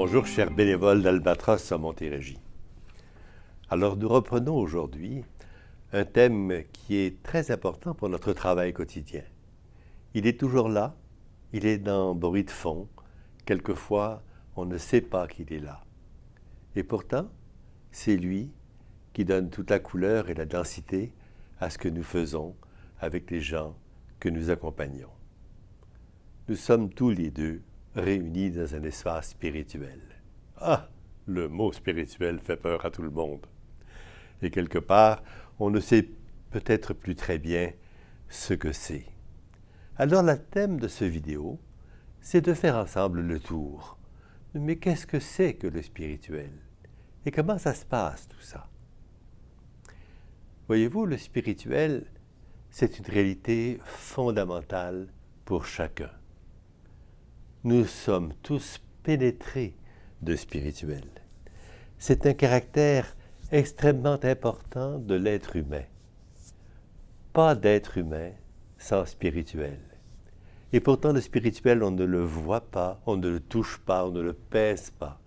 Bonjour, chers bénévoles d'Albatros à Montérégie. Alors, nous reprenons aujourd'hui un thème qui est très important pour notre travail quotidien. Il est toujours là, il est dans bruit de fond. Quelquefois, on ne sait pas qu'il est là. Et pourtant, c'est lui qui donne toute la couleur et la densité à ce que nous faisons avec les gens que nous accompagnons. Nous sommes tous les deux réunis dans un espace spirituel. Ah, le mot spirituel fait peur à tout le monde. Et quelque part, on ne sait peut-être plus très bien ce que c'est. Alors, le thème de cette vidéo, c'est de faire ensemble le tour. Mais qu'est-ce que c'est que le spirituel? Et comment ça se passe, tout ça? Voyez-vous, le spirituel, c'est une réalité fondamentale pour chacun. Nous sommes tous pénétrés de spirituel. C'est un caractère extrêmement important de l'être humain. Pas d'être humain sans spirituel. Et pourtant, le spirituel, on ne le voit pas, on ne le touche pas, on ne le pèse pas,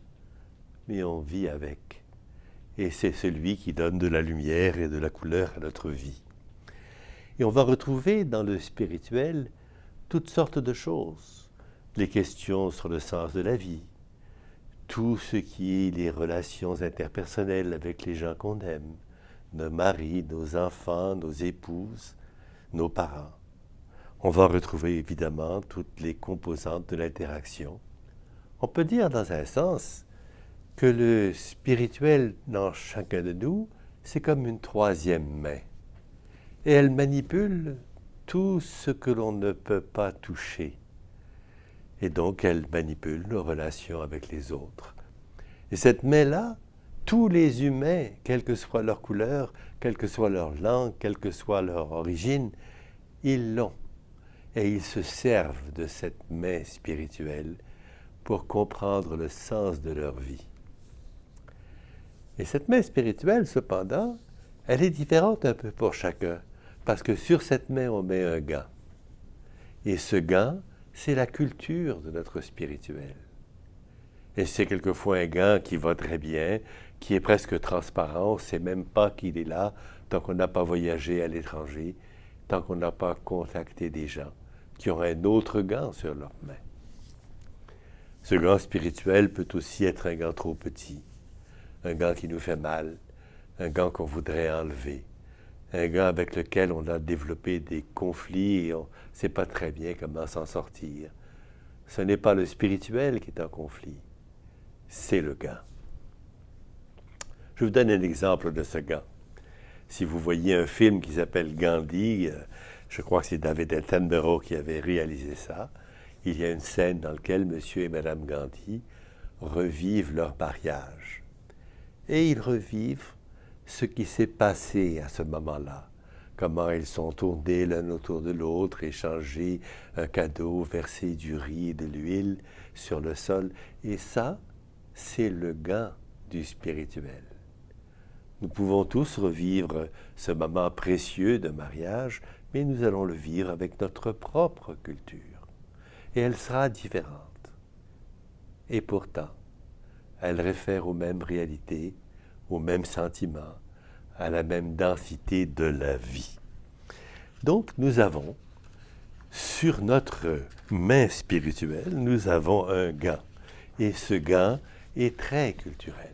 mais on vit avec. Et c'est celui qui donne de la lumière et de la couleur à notre vie. Et on va retrouver dans le spirituel toutes sortes de choses. Les questions sur le sens de la vie, tout ce qui est les relations interpersonnelles avec les gens qu'on aime, nos maris, nos enfants, nos épouses, nos parents. On va retrouver évidemment toutes les composantes de l'interaction. On peut dire dans un sens que le spirituel dans chacun de nous, c'est comme une troisième main. Et elle manipule tout ce que l'on ne peut pas toucher. Et donc, elle manipule nos relations avec les autres. Et cette main-là, tous les humains, quelle que soit leur couleur, quelle que soit leur langue, quelle que soit leur origine, ils l'ont. Et ils se servent de cette main spirituelle pour comprendre le sens de leur vie. Et cette main spirituelle, cependant, elle est différente un peu pour chacun, parce que sur cette main, on met un gant. Et ce gant, c'est la culture de notre spirituel. Et c'est quelquefois un gant qui va très bien, qui est presque transparent, on ne sait même pas qu'il est là, tant qu'on n'a pas voyagé à l'étranger, tant qu'on n'a pas contacté des gens qui ont un autre gant sur leur main. Ce gant spirituel peut aussi être un gant trop petit, un gant qui nous fait mal, un gant qu'on voudrait enlever, un gant avec lequel on a développé des conflits et on ne sait pas très bien comment s'en sortir. Ce n'est pas le spirituel qui est en conflit, c'est le gant. Je vous donne un exemple de ce gant. Si vous voyez un film qui s'appelle Gandhi, je crois que c'est David Attenborough qui avait réalisé ça, il y a une scène dans laquelle M. et Mme Gandhi revivent leur mariage. Et ils revivent ce qui s'est passé à ce moment-là, comment ils sont tournés l'un autour de l'autre, échangé un cadeau, versé du riz et de l'huile sur le sol. Et ça, c'est le gant du spirituel. Nous pouvons tous revivre ce moment précieux de mariage, mais nous allons le vivre avec notre propre culture. Et elle sera différente. Et pourtant, elle réfère aux mêmes réalités, aux mêmes sentiments, à la même densité de la vie. Donc, nous avons, sur notre main spirituelle, nous avons un gant. Et ce gant est très culturel.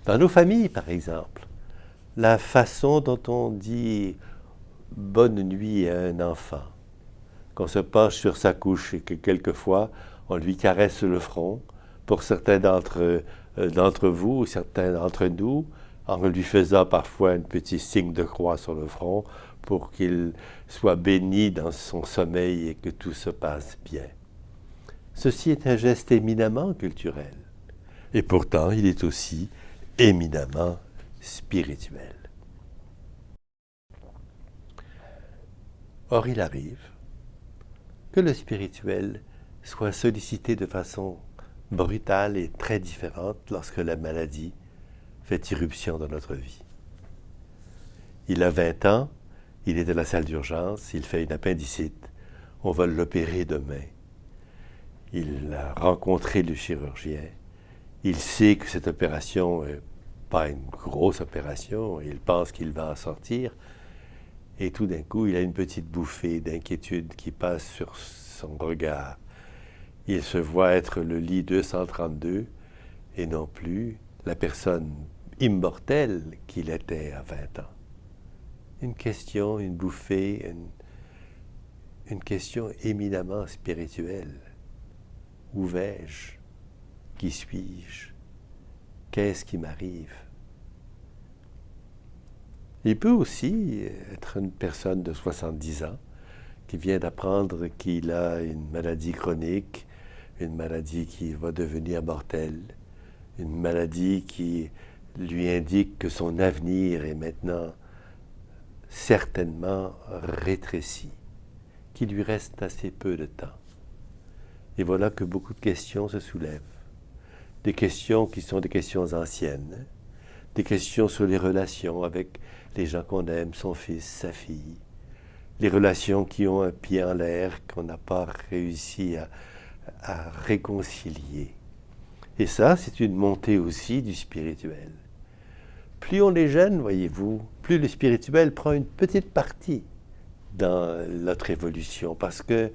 Dans nos familles, par exemple, la façon dont on dit « bonne nuit » à un enfant, qu'on se penche sur sa couche et que quelquefois, on lui caresse le front, pour certains d'entre vous ou certains d'entre nous, en lui faisant parfois un petit signe de croix sur le front pour qu'il soit béni dans son sommeil et que tout se passe bien. Ceci est un geste éminemment culturel. Et pourtant, il est aussi éminemment spirituel. Or, il arrive que le spirituel soit sollicité de façon brutale et très différente lorsque la maladie fait irruption dans notre vie. Il a 20 ans, il est à la salle d'urgence, il fait une appendicite, on va l'opérer demain. Il a rencontré le chirurgien Il sait que cette opération n'est pas une grosse opération, il pense qu'il va en sortir, et tout d'un coup, il a une petite bouffée d'inquiétude qui passe sur son regard. Il se voit être le lit 232 et non plus la personne immortelle qu'il était à 20 ans. Une question, une bouffée, une question éminemment spirituelle. Où vais-je? Qui suis-je? Qu'est-ce qui m'arrive? Il peut aussi être une personne de 70 ans qui vient d'apprendre qu'il a une maladie chronique, une maladie qui va devenir mortelle, une maladie qui lui indique que son avenir est maintenant certainement rétréci, qu'il lui reste assez peu de temps. Et voilà que beaucoup de questions se soulèvent. Des questions qui sont des questions anciennes, des questions sur les relations avec les gens qu'on aime, son fils, sa fille, les relations qui ont un pied en l'air, qu'on n'a pas réussi à réconcilier. Et ça, c'est une montée aussi du spirituel. Plus on est jeune, voyez-vous, plus le spirituel prend une petite partie dans notre évolution, parce que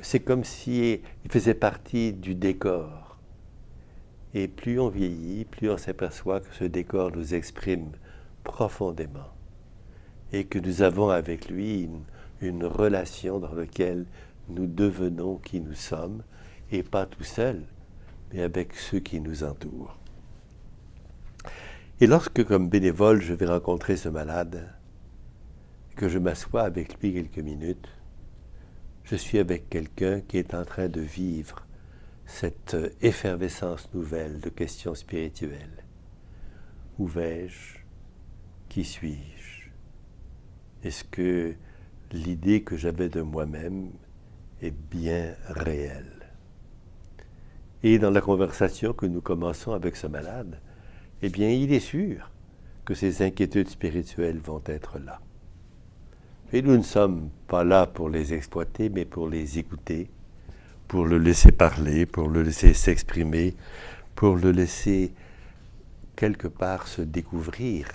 c'est comme s'il faisait partie du décor. Et plus on vieillit, plus on s'aperçoit que ce décor nous exprime profondément et que nous avons avec lui une relation dans laquelle nous devenons qui nous sommes, et pas tout seuls, mais avec ceux qui nous entourent. Et lorsque, comme bénévole, je vais rencontrer ce malade, que je m'assois avec lui quelques minutes, je suis avec quelqu'un qui est en train de vivre cette effervescence nouvelle de questions spirituelles. Où vais-je? Qui suis-je? Est-ce que l'idée que j'avais de moi-même est bien réelle? Et dans la conversation que nous commençons avec ce malade, eh bien, il est sûr que ces inquiétudes spirituelles vont être là. Et nous ne sommes pas là pour les exploiter, mais pour les écouter, pour le laisser parler, pour le laisser s'exprimer, pour le laisser quelque part se découvrir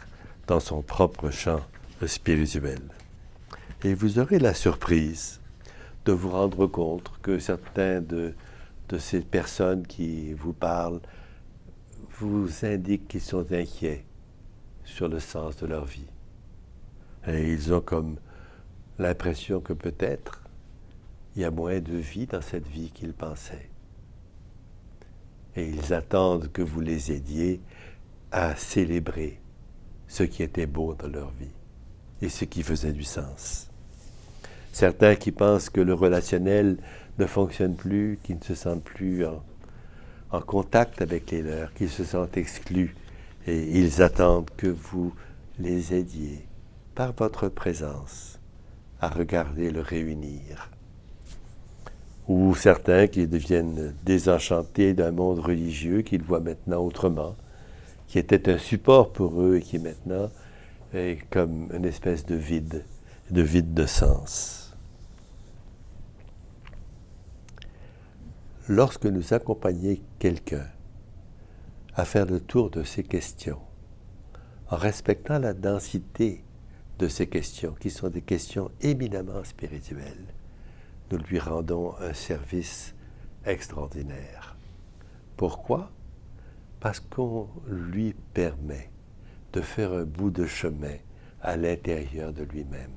dans son propre champ spirituel. Et vous aurez la surprise de vous rendre compte que certains de ces personnes qui vous parlent vous indiquent qu'ils sont inquiets sur le sens de leur vie. Et ils ont comme l'impression que peut-être il y a moins de vie dans cette vie qu'ils pensaient. Et ils attendent que vous les aidiez à célébrer ce qui était beau dans leur vie et ce qui faisait du sens. Certains qui pensent que le relationnel ne fonctionne plus, qu'ils ne se sentent plus en contact avec les leurs, qu'ils se sentent exclus, et ils attendent que vous les aidiez par votre présence à regarder le réunir. Ou certains qui deviennent désenchantés d'un monde religieux qu'ils voient maintenant autrement, qui était un support pour eux et qui maintenant est comme une espèce de vide de sens. Lorsque nous accompagnons quelqu'un à faire le tour de ces questions, en respectant la densité de ces questions, qui sont des questions éminemment spirituelles, nous lui rendons un service extraordinaire. Pourquoi? Parce qu'on lui permet de faire un bout de chemin à l'intérieur de lui-même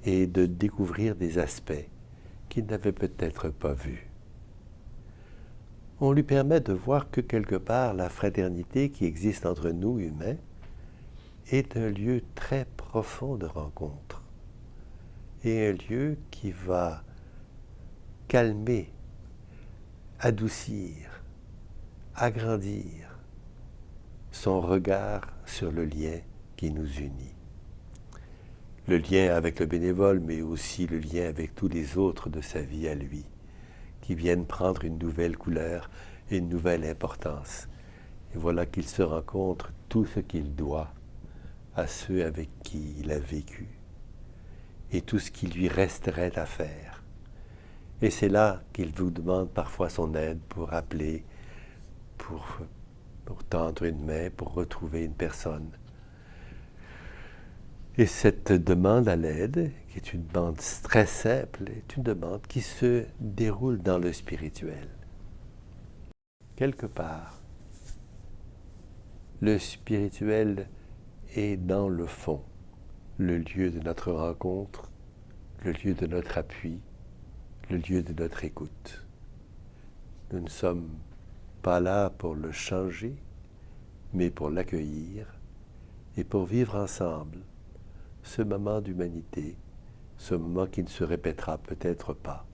et de découvrir des aspects qu'il n'avait peut-être pas vus. On lui permet de voir que quelque part la fraternité qui existe entre nous humains est un lieu très profond de rencontre et un lieu qui va calmer, adoucir, agrandir son regard sur le lien qui nous unit. Le lien avec le bénévole, mais aussi le lien avec tous les autres de sa vie à lui, qui viennent prendre une nouvelle couleur et une nouvelle importance. Et voilà qu'il se rencontre tout ce qu'il doit à ceux avec qui il a vécu et tout ce qui lui resterait à faire. Et c'est là qu'il vous demande parfois son aide pour appeler, pour tendre une main, pour retrouver une personne. Et cette demande à l'aide, qui est une demande très simple, est une demande qui se déroule dans le spirituel. Quelque part, le spirituel est dans le fond, le lieu de notre rencontre, le lieu de notre appui, le lieu de notre écoute. Nous ne sommes pas là pour le changer, mais pour l'accueillir et pour vivre ensemble ce moment d'humanité, ce moment qui ne se répétera peut-être pas,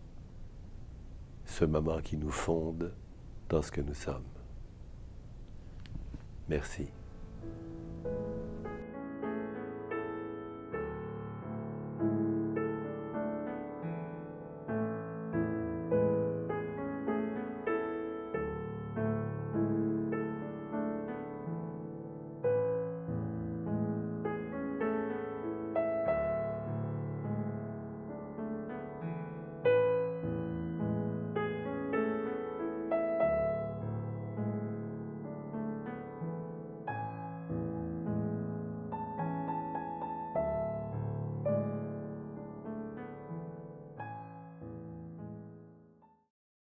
ce moment qui nous fonde dans ce que nous sommes. Merci.